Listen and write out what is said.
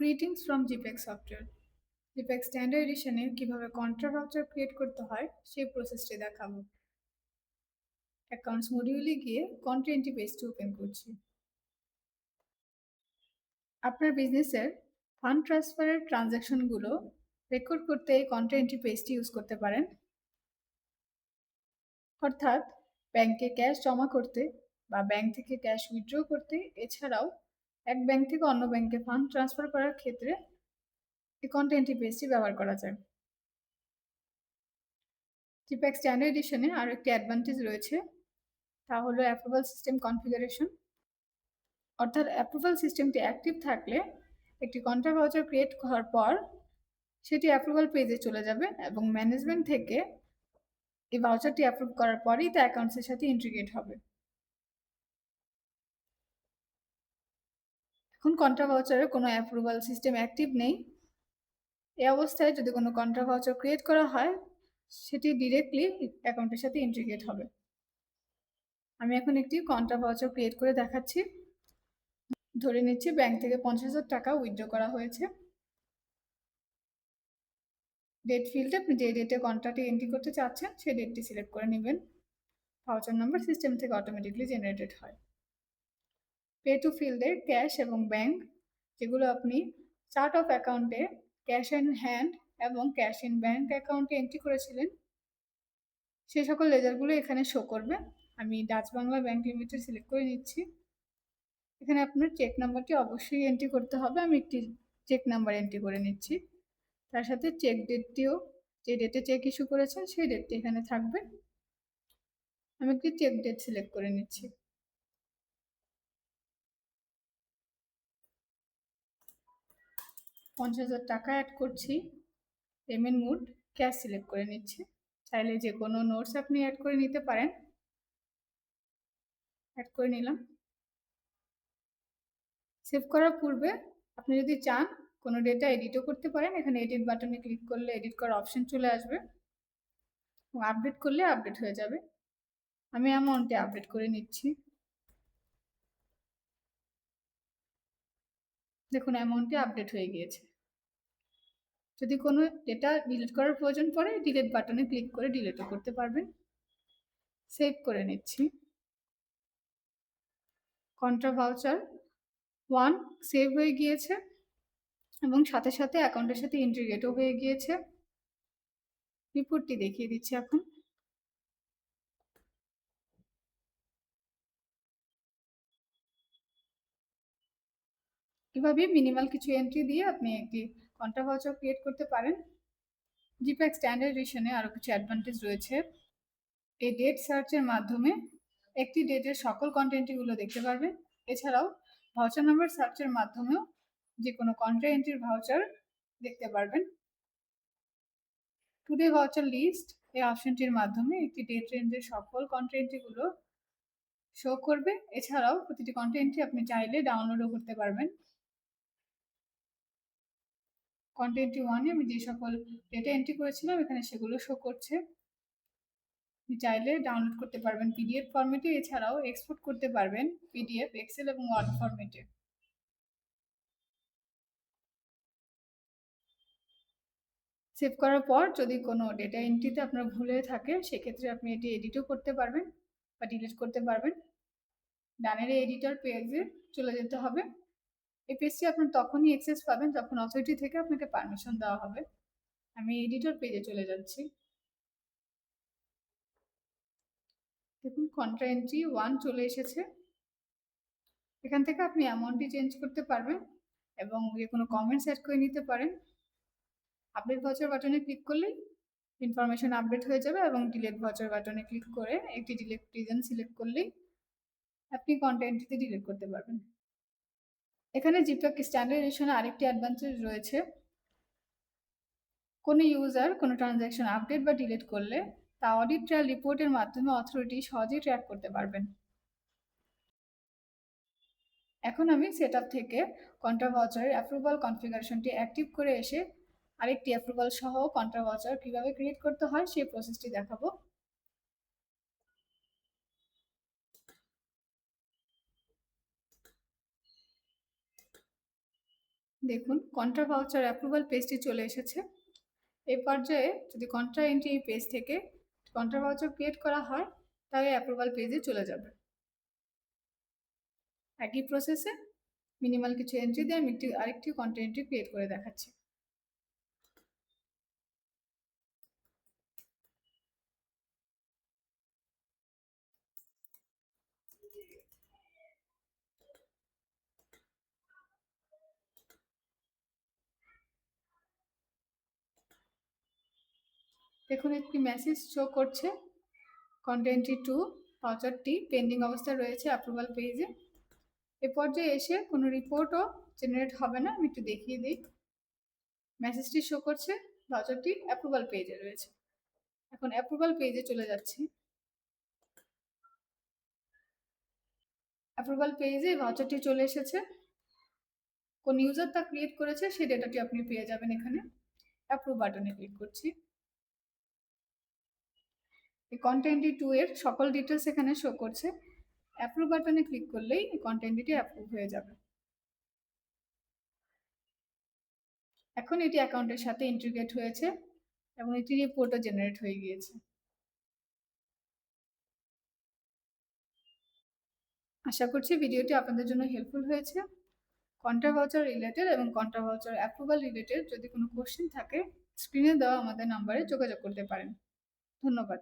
Greetings from জিপেক software. জিপেক standard এডিশনে কিভাবে কন্ট্রা ভাউচার ক্রিয়েট করতে হয় সেই প্রসেসটি দেখাবো। অ্যাকাউন্টস মডিউলে গিয়ে কন্টেন্ট পেজটি ওপেন করছি। আপনার বিজনেসের ফান্ড ট্রান্সফারের ট্রানজ্যাকশনগুলো রেকর্ড করতে এই কন্টেন্ট পেজটি ইউজ করতে পারেন। অর্থাৎ ব্যাংকে ক্যাশ জমা করতে বা ব্যাংক থেকে ক্যাশ উইথড্র করতে, এছাড়াও এক ব্যাংক থেকে অন্য ব্যাংকে ফান্ড ট্রান্সফার করার ক্ষেত্রে এই কন্টেন্ট পেজটি ব্যবহার করা যায়। জিপেক স্ট্যান্ডার্ড এডিশনে আরও একটি অ্যাডভান্টেজ রয়েছে, তা হলো অ্যাপ্রুভাল সিস্টেম কনফিগারেশন। অর্থাৎ অ্যাপ্রুভাল সিস্টেমটি অ্যাক্টিভ থাকলে একটি কন্ট্রা ভাউচার ক্রিয়েট করার পর সেটি অ্যাপ্রুভাল পেজে চলে যাবে এবং ম্যানেজমেন্ট থেকে এই ভাউচারটি অ্যাপ্রুভ করার পরেই তা অ্যাকাউন্টসের সাথে ইন্টিগ্রেট হবে। এখন কন্ট্রা ভাউচারের কোনো অ্যাপ্রুভাল সিস্টেম অ্যাক্টিভ নেই। এই অবস্থায় যদি কোনো কন্ট্রা ভাউচার ক্রিয়েট করা হয় সেটি ডিরেক্টলি অ্যাকাউন্টের সাথে ইন্টিগ্রেট হবে। আমি এখন একটি কন্ট্রা ভাউচার ক্রিয়েট করে দেখাচ্ছি। ধরে নিচ্ছি ব্যাংক থেকে 50,000 টাকা উইথড্র করা হয়েছে। ডেট ফিল্ডে আপনি যে ডেটে কন্ট্রাক্টে এন্ট্রি করতে চাচ্ছেন সেই ডেটটি সিলেক্ট করে নেবেন। ভাউচার নাম্বার সিস্টেম থেকে অটোমেটিকলি জেনারেটেড হয়। পে টু ফিল্ডে ক্যাশ এবং ব্যাংক, যেগুলো আপনি চার্ট অফ অ্যাকাউন্টে ক্যাশ ইন হ্যান্ড এবং ক্যাশ ইন ব্যাংক অ্যাকাউন্টে এন্ট্রি করেছিলেন সেই সকল লেজারগুলো এখানে শো করবে। আমি Dutch Bangla bank limited select করে নিচ্ছি। এখানে আপনার চেক নাম্বারটি অবশ্যই এন্ট্রি করতে হবে। আমি একটি চেক নাম্বার এন্ট্রি করে নিচ্ছি। তার সাথে চেক ডেটটিও, যে ডেটে চেক ইস্যু করেছেন সেই ডেটটি এখানে থাকবে। আমি একটি চেক ডেট সিলেক্ট করে নিচ্ছি। টাকা অ্যাড করছি। পেমেন্ট মোড ক্যাশ সিলেক্ট করে নিচ্ছি। চাইলে যে কোনো নোটস আপনি অ্যাড করে নিতে পারেন। অ্যাড করে নিলাম। সেভ করার পূর্বে আপনি যদি চান কোনো ডেটা এডিটও করতে পারেন। এখানে এডিট বাটনে ক্লিক করলে এডিট করার অপশন চলে আসবে এবং আপডেট করলে আপডেট হয়ে যাবে। আমি অ্যামাউন্টে আপডেট করে নিচ্ছি। দেখুন অ্যামাউন্টটি আপডেট হয়ে গিয়েছে। যদি কোনো ডেটা ডিলিট করার প্রয়োজন পড়ে ডিলিট বাটনে ক্লিক করে ডিলিটও করতে পারবেন। সেভ করে নিচ্ছি। কন্ট্রা ভাউচার 1 সেভ হয়ে গিয়েছে এবং সাথে সাথে অ্যাকাউন্টের সাথে ইন্টিগ্রেটও হয়ে গিয়েছে। রিপোর্টটি দেখিয়ে দিচ্ছি এখন। এভাবে মিনিমাল কিছু এন্ট্রি দিয়ে আপনি একটি কন্ট্রা ভাউচার ক্রিয়েট করতে পারেন। জিপ্যাক স্ট্যান্ডার্ড এডিশনে আরও কিছু অ্যাডভান্টেজ রয়েছে। এই ডেট সার্চের মাধ্যমে একটি ডেটের সকল কন্টেন্টগুলো দেখতে পারবেন। এছাড়াও ভাউচার নাম্বার সার্চের মাধ্যমেও যে কোনো কন্ট্রা এন্ট্রির ভাউচার দেখতে পারবেন। টুডে ভাউচার লিস্ট এই অপশনটির মাধ্যমে একটি ডেট রেঞ্জের সকল কন্ট্রা এন্ট্রিগুলো শো করবে। এছাড়াও প্রতিটি কন্ট্রা এন্ট্রি আপনি চাইলে ডাউনলোডও করতে পারবেন। কন্ট্রা এন্ট্রি 1 এ আমি যে সকল ডেটা এন্ট্রি করেছিলাম এখানে সেগুলো শো করছে। আপনি চাইলে ডাউনলোড করতে পারবেন পিডিএফ ফরম্যাটে, এছাড়াও এক্সপোর্ট করতে পারবেন পিডিএফ, এক্সেল এবং ওয়ার্ড ফরম্যাটে। সেভ করার পর যদি কোনো ডেটা এন্ট্রিতে আপনার ভুল হয়ে থাকে সেক্ষেত্রে আপনি এটি এডিটও করতে পারবেন বা ডিলিট করতে পারবেন। ডানের এডিটর পেজে চলে যেতে হবে। এই পেজটি আপনার তখনই অ্যাক্সেস পাবেন যখন অথরিটি থেকে আপনাকে পারমিশন দেওয়া হবে। আমি এডিটর পেজে চলে যাচ্ছি। দেখুন কন্ট্রা এন্ট্রি 1 চলে এসেছে। এখান থেকে আপনি অ্যামাউন্টটি চেঞ্জ করতে পারবেন এবং যে কোনো কমেন্টস অ্যাড করে নিতে পারেন। আপডেট ভাউচার বাটনে ক্লিক করলেই ইনফরমেশন আপডেট হয়ে যাবে এবং ডিলিট ভাউচার বাটনে ক্লিক করে একটি ডিলিট রিজন সিলেক্ট করলেই আপনি কন্টেন্টটিতে ডিলিট করতে পারবেন। এখানে জিপ্যাক স্ট্যান্ডার্ড এডিশনে আরেকটি অ্যাডভান্টেজ রয়েছে। কোনো ইউজার কোনো ট্রানজ্যাকশন আপডেট বা ডিলিট করলে তা অডিট ট্রায়াল রিপোর্টের মাধ্যমে অথরিটি সহজেই ট্র্যাক করতে পারবেন। এখন আমি সেটআপ থেকে কন্ট্রা ভাউচারের অ্যাপ্রুভাল কনফিগারেশনটি অ্যাক্টিভ করে এসে আরেকটি অ্যাপ্রুভাল সহ কন্ট্রা ভাউচার কীভাবে ক্রিয়েট করতে হয় সেই প্রসেসটি দেখাবো। দেখুন কন্ট্রা ভাউচার অ্যাপ্রুভাল পেজটি চলে এসেছে। এই পর্যায়ে যদি কন্ট্রা এন্ট্রি পেজ থেকে কন্ট্রা ভাউচার ক্রিয়েট করা হয় তাহলে অ্যাপ্রুভাল পেজে চলে যাবে। একই প্রসেসে মিনিমাল কিছু এন্ট্রি দিয়ে আমি আরেকটি কন্ট্রা এন্ট্রি ক্রিয়েট করে দেখাচ্ছি। দেখুন একটি মেসেজ শো করছে কন্টেন্টটি টু ভাউচারটি পেন্ডিং অবস্থায় রয়েছে অ্যাপ্রুভাল পেজে। এ পর্যায়ে এসে কোনো রিপোর্টও জেনারেট হবে না। আমি একটু দেখিয়ে দিই। মেসেজটি শো করছে ভাউচারটি অ্যাপ্রুভাল পেজে রয়েছে। এখন অ্যাপ্রুভাল পেজে চলে যাচ্ছি। অ্যাপ্রুভাল পেজে ভাউচারটি চলে এসেছে। কোন ইউজার তা ক্রিয়েট করেছে সেই ডেটাটি আপনি পেয়ে যাবেন এখানে। অ্যাপ্রুভ বাটনে ক্লিক করছি। এই কন্টেন্টটি টু এর সকল ডিটেলস এখানে শো করছে। অ্যাপ্রুভ বাটনে ক্লিক করলেই এই কন্টেন্টটি অ্যাপ্রুভ হয়ে যাবে। এখন এটি অ্যাকাউন্টের সাথে ইন্টিগ্রেট হয়েছে এবং একটি রিপোর্টও জেনারেট হয়ে গিয়েছে। আশা করছি ভিডিওটি আপনাদের জন্য হেল্পফুল হয়েছে। কন্ট্রা ভাউচার রিলেটেড এবং কন্ট্রা ভাউচার অ্যাপ্রুভাল রিলেটেড যদি কোনো কোশ্চেন থাকে স্ক্রিনে দেওয়া আমাদের নাম্বারে যোগাযোগ করতে পারেন। ধন্যবাদ।